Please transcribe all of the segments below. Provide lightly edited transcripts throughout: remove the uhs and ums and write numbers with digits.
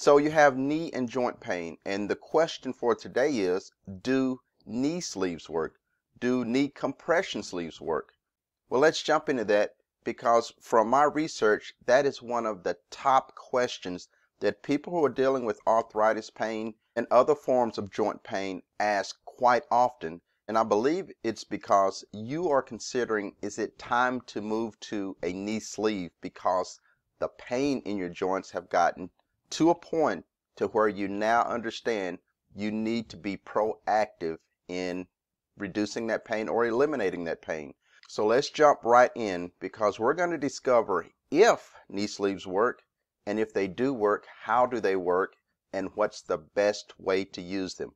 So you have knee and joint pain, and the question for today is, do knee sleeves work? Do knee compression sleeves work? Well, let's jump into that because from my research, that is one of the top questions that people who are dealing with arthritis pain and other forms of joint pain ask quite often. And I believe it's because you are considering, is it time to move to a knee sleeve because the pain in your joints have gotten to a point to where you now understand you need to be proactive in reducing that pain or eliminating that pain. So let's jump right in because we're going to discover if knee sleeves work, and if they do work, how do they work, and what's the best way to use them.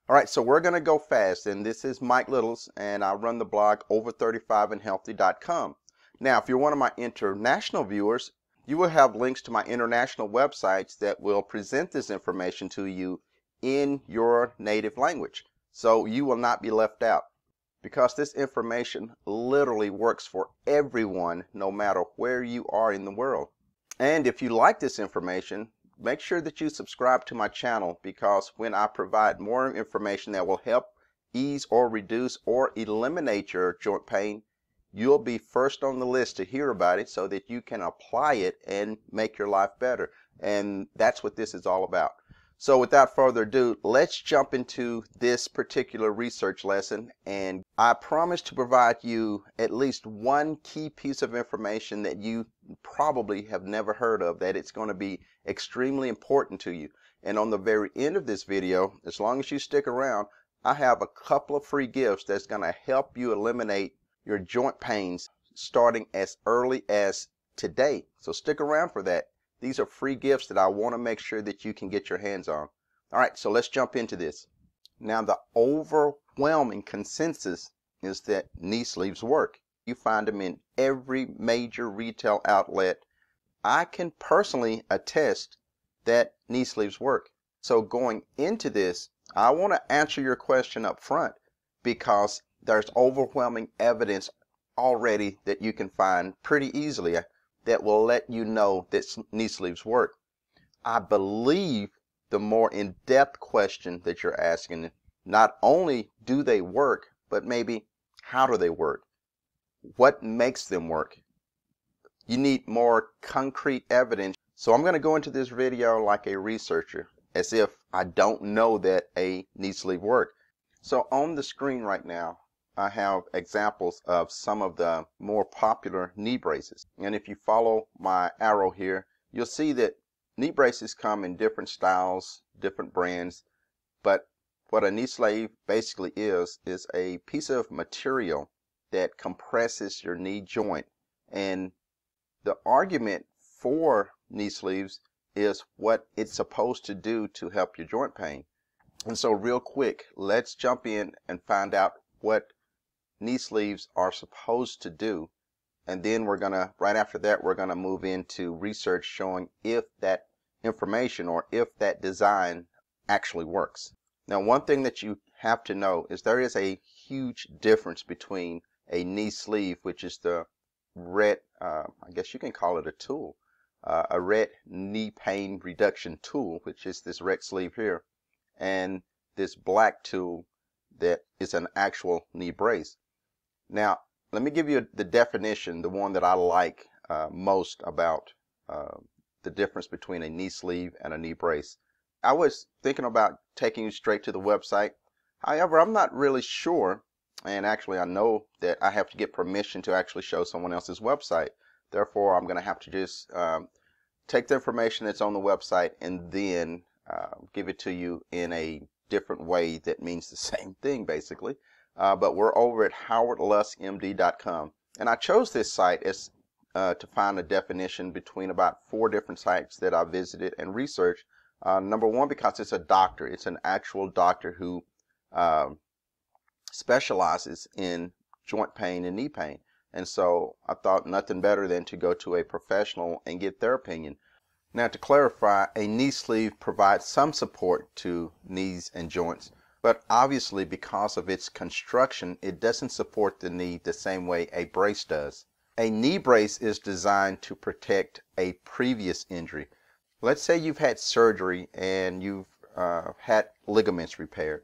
All right, so we're going to go fast, and this is Mike Littles, and I run the blog over35andhealthy.com. Now, if you're one of my international viewers, you will have links to my international websites that will present this information to you in your native language. So you will not be left out because this information literally works for everyone, no matter where you are in the world. And if you like this information, make sure that you subscribe to my channel because when I provide more information that will help ease or reduce or eliminate your joint pain, you'll be first on the list to hear about it so that you can apply it and make your life better. And that's what this is all about. So without further ado, let's jump into this particular research lesson. And I promise to provide you at least one key piece of information that you probably have never heard of, that it's going to be extremely important to you. And on the very end of this video, as long as you stick around, I have a couple of free gifts that's going to help you eliminate your joint pains starting as early as today. So stick around for that. These are free gifts that I want to make sure that you can get your hands on. All right, so let's jump into this. Now, the overwhelming consensus is that knee sleeves work. You find them in every major retail outlet. I can personally attest that knee sleeves work. So going into this, I want to answer your question up front because there's overwhelming evidence already that you can find pretty easily that will let you know that knee sleeves work. I believe the more in-depth question that you're asking, not only do they work, but maybe how do they work? What makes them work? You need more concrete evidence. So I'm going to go into this video like a researcher, as if I don't know that a knee sleeve works. So on the screen right now, I have examples of some of the more popular knee braces. And if you follow my arrow here, you'll see that knee braces come in different styles, different brands. But what a knee sleeve basically is a piece of material that compresses your knee joint. And the argument for knee sleeves is what it's supposed to do to help your joint pain. And so real quick, let's jump in and find out what knee sleeves are supposed to do, and then right after that we're gonna move into research showing if that information or if that design actually works. Now, one thing that you have to know is there is a huge difference between a knee sleeve, which is the red, I guess you can call it a tool, a red knee pain reduction tool, which is this red sleeve here, and this black tool that is an actual knee brace. Now, let me give you the definition, the one that I like most about the difference between a knee sleeve and a knee brace. I was thinking about taking you straight to the website. However, I'm not really sure, and actually I know that I have to get permission to actually show someone else's website. Therefore, I'm going to have to just take the information that's on the website and then give it to you in a different way that means the same thing, basically. But we're over at howardluskmd.com, and I chose this site as to find a definition between about 4 different sites that I visited and researched. Number one, because it's a doctor. It's an actual doctor who specializes in joint pain and knee pain, and so I thought nothing better than to go to a professional and get their opinion. Now, to clarify, a knee sleeve provides some support to knees and joints, but obviously because of its construction, it doesn't support the knee the same way a brace does. A knee brace is designed to protect a previous injury. Let's say you've had surgery and you've had ligaments repaired.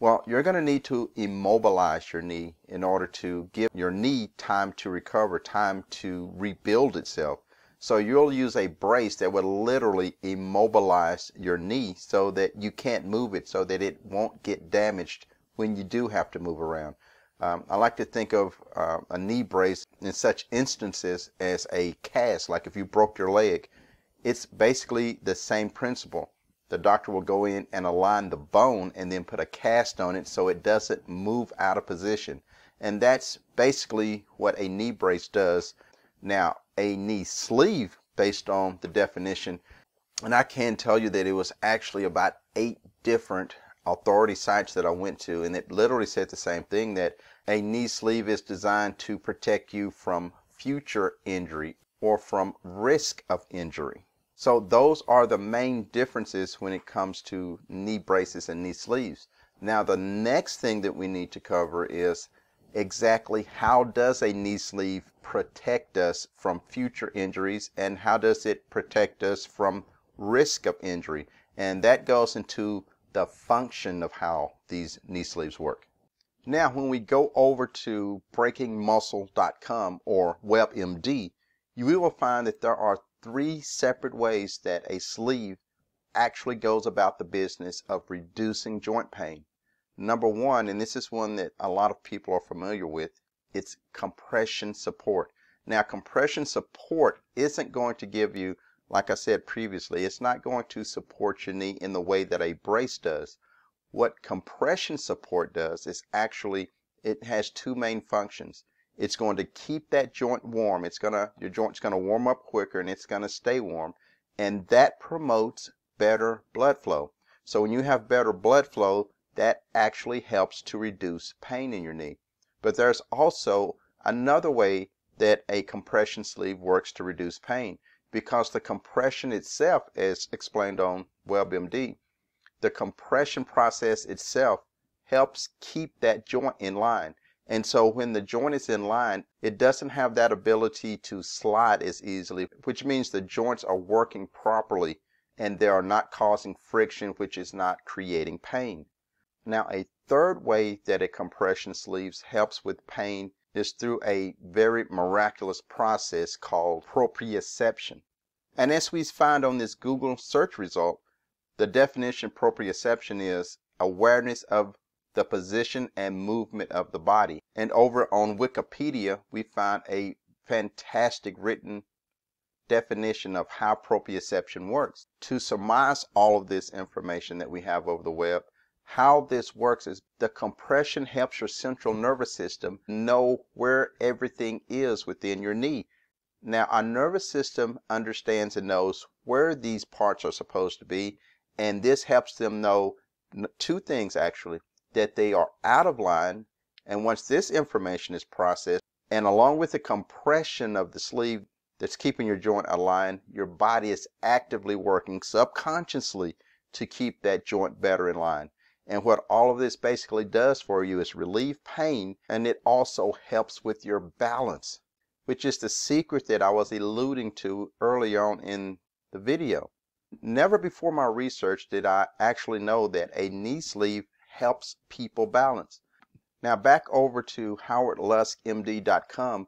Well, you're going to need to immobilize your knee in order to give your knee time to recover, time to rebuild itself. So you'll use a brace that will literally immobilize your knee so that you can't move it, so that it won't get damaged when you do have to move around. I like to think of a knee brace in such instances as a cast, like if you broke your leg. It's basically the same principle. The doctor will go in and align the bone and then put a cast on it so it doesn't move out of position. And that's basically what a knee brace does. Now, a knee sleeve, based on the definition, and I can tell you that it was actually about 8 different authority sites that I went to, and it literally said the same thing, that a knee sleeve is designed to protect you from future injury or from risk of injury. So those are the main differences when it comes to knee braces and knee sleeves. Now the next thing that we need to cover is exactly how does a knee sleeve protect us from future injuries, and how does it protect us from risk of injury. And that goes into the function of how these knee sleeves work. Now when we go over to breakingmuscle.com or WebMD, you will find that there are 3 separate ways that a sleeve actually goes about the business of reducing joint pain. Number 1, and this is one that a lot of people are familiar with, it's compression support. Now compression support isn't going to give you, like I said previously, it's not going to support your knee in the way that a brace does. What compression support does is actually, it has 2 main functions. It's going to keep that joint warm. Your joint's going to warm up quicker and it's going to stay warm. And that promotes better blood flow. So when you have better blood flow, that actually helps to reduce pain in your knee. But there's also another way that a compression sleeve works to reduce pain, because the compression itself, as explained on WebMD, the compression process itself helps keep that joint in line. And so when the joint is in line, it doesn't have that ability to slide as easily, which means the joints are working properly and they are not causing friction, which is not creating pain. Now, a third way that a compression sleeve helps with pain is through a very miraculous process called proprioception. And as we find on this Google search result, the definition proprioception is awareness of the position and movement of the body. And over on Wikipedia, we find a fantastic written definition of how proprioception works. To surmise all of this information that we have over the web, how this works is the compression helps your central nervous system know where everything is within your knee. Now, our nervous system understands and knows where these parts are supposed to be, and this helps them know 2 things actually, that they are out of line. And once this information is processed, and along with the compression of the sleeve that's keeping your joint aligned, your body is actively working subconsciously to keep that joint better in line. And what all of this basically does for you is relieve pain, and it also helps with your balance, which is the secret that I was alluding to early on in the video. Never before my research did I actually know that a knee sleeve helps people balance. Now back over to howardluskmd.com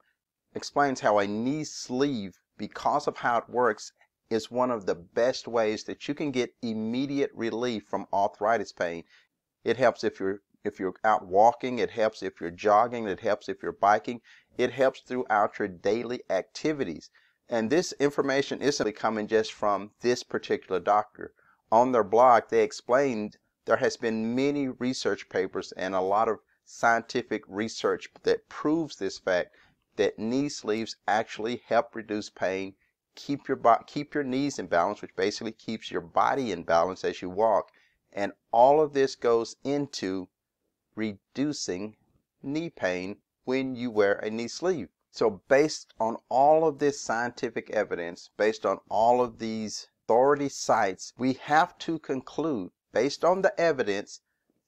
explains how a knee sleeve, because of how it works, is one of the best ways that you can get immediate relief from arthritis pain. It helps if you're out walking, it helps if you're jogging, it helps if you're biking, it helps throughout your daily activities. And this information isn't coming just from this particular doctor. On their blog, they explained there has been many research papers and a lot of scientific research that proves this fact, that knee sleeves actually help reduce pain, keep your knees in balance, which basically keeps your body in balance as you walk. And all of this goes into reducing knee pain when you wear a knee sleeve. So based on all of this scientific evidence, based on all of these authority sites, we have to conclude, based on the evidence,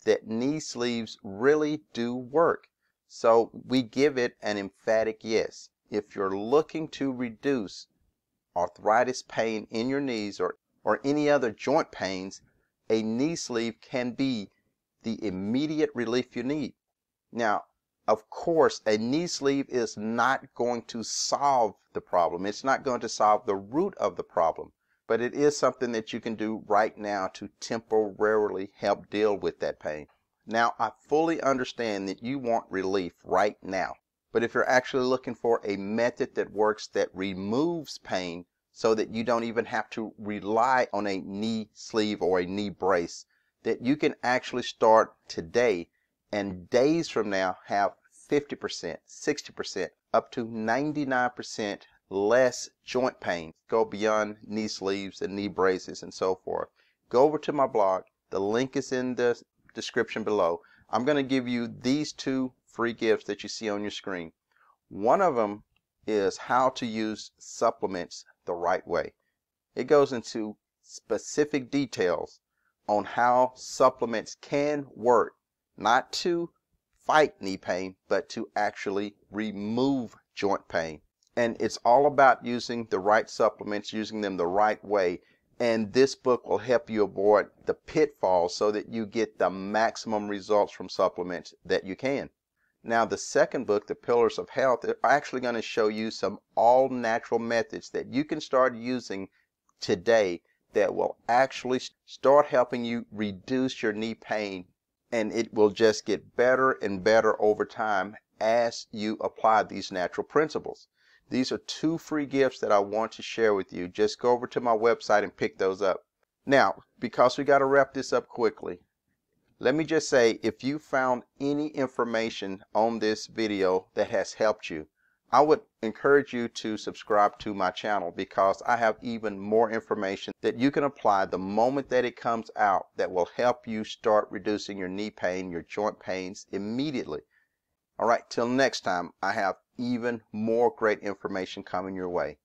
that knee sleeves really do work. So we give it an emphatic yes. If you're looking to reduce arthritis pain in your knees or or any other joint pains, a knee sleeve can be the immediate relief you need. Now, of course, a knee sleeve is not going to solve the problem. It's not going to solve the root of the problem, but it is something that you can do right now to temporarily help deal with that pain. Now, I fully understand that you want relief right now, but if you're actually looking for a method that works, that removes pain so that you don't even have to rely on a knee sleeve or a knee brace, that you can actually start today and days from now have 50%, 60%, up to 99% less joint pain. Go beyond knee sleeves and knee braces and so forth. Go over to my blog. The link is in the description below. I'm going to give you these 2 free gifts that you see on your screen. One of them is how to use supplements the right way. It goes into specific details on how supplements can work, not to fight knee pain, but to actually remove joint pain. And it's all about using the right supplements, using them the right way. And this book will help you avoid the pitfalls so that you get the maximum results from supplements that you can. Now, the second book, The Pillars of Health, is actually going to show you some all-natural methods that you can start using today that will actually start helping you reduce your knee pain, and it will just get better and better over time as you apply these natural principles. These are 2 free gifts that I want to share with you. Just go over to my website and pick those up. Now, because we got to wrap this up quickly, let me just say, if you found any information on this video that has helped you, I would encourage you to subscribe to my channel, because I have even more information that you can apply the moment that it comes out that will help you start reducing your knee pain, your joint pains immediately. All right, till next time, I have even more great information coming your way.